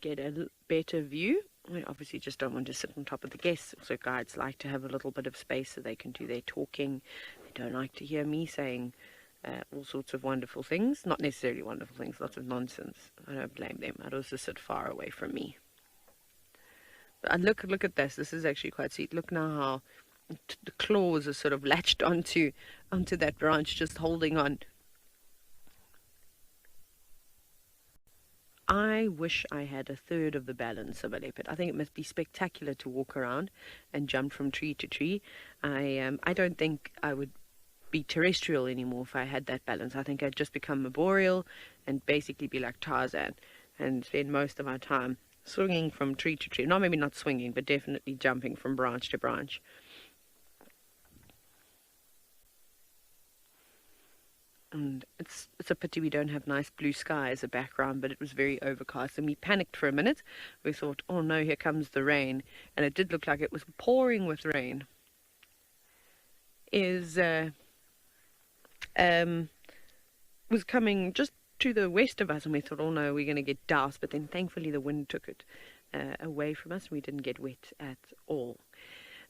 get a better view. We obviously just don't want to sit on top of the guests. Also, guides like to have a little bit of space so they can do their talking. They don't like to hear me saying all sorts of wonderful things. Not necessarily wonderful things, lots of nonsense. I don't blame them. I'd also sit far away from me. But look at this. This is actually quite sweet. Look now how the claws are sort of latched onto that branch, just holding on. I wish I had a third of the balance of a leopard. I think it must be spectacular to walk around and jump from tree to tree. I don't think I would be terrestrial anymore if I had that balance. I think I'd just become arboreal and basically be like Tarzan and spend most of my time swinging from tree to tree. No, maybe not swinging, but definitely jumping from branch to branch. And it's a pity we don't have nice blue sky as a background, but it was very overcast and we panicked for a minute. We thought, oh no, here comes the rain, and it did look like it was pouring with rain. Was coming just to the west of us, and we thought, oh no, we're going to get doused, but then thankfully the wind took it away from us. We didn't get wet at all.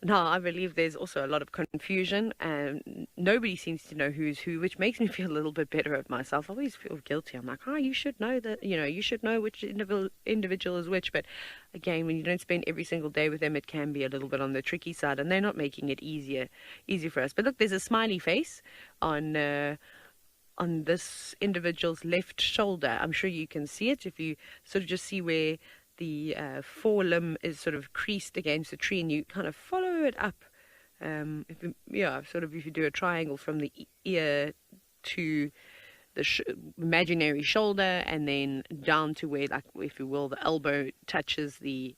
Now, I believe there's also a lot of confusion, and nobody seems to know who's who, which makes me feel a little bit better of myself. I always feel guilty. I'm like, you should know that, you should know which individual is which. But again, when you don't spend every single day with them, it can be a little bit on the tricky side, and they're not making it easy for us. But look, there's a smiley face on this individual's left shoulder. I'm sure you can see it if you sort of just see where the forelimb is sort of creased against the tree, and you kind of follow it up. If you do a triangle from the ear to the imaginary shoulder, and then down to where, like, if you will, the elbow touches the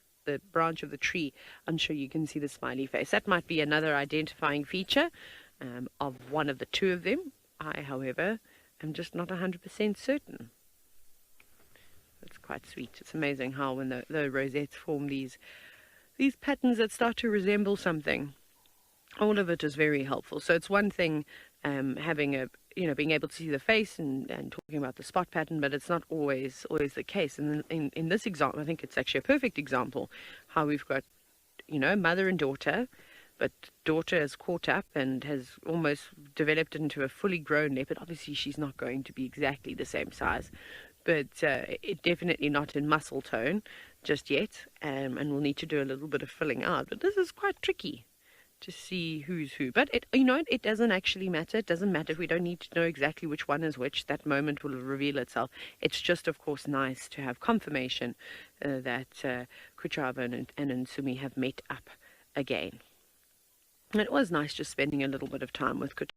branch of the tree, I'm sure you can see the smiley face. That might be another identifying feature of one of the two of them. I, however, am just not 100% certain. It's quite sweet. It's amazing how when the rosettes form these patterns that start to resemble something, all of it is very helpful. So it's one thing having being able to see the face and talking about the spot pattern, but it's not always the case. And in this example, I think it's actually a perfect example how we've got, mother and daughter, but daughter is caught up and has almost developed into a fully grown leopard. Obviously, she's not going to be exactly the same size, but it definitely not in muscle tone just yet, and we'll need to do a little bit of filling out. But this is quite tricky to see who's who. But it doesn't actually matter. It doesn't matter if we don't need to know exactly which one is which. That moment will reveal itself. It's just, of course, nice to have confirmation that KUCHAVA and NTSUMIE have met up again. And it was nice just spending a little bit of time with KUCHAVA.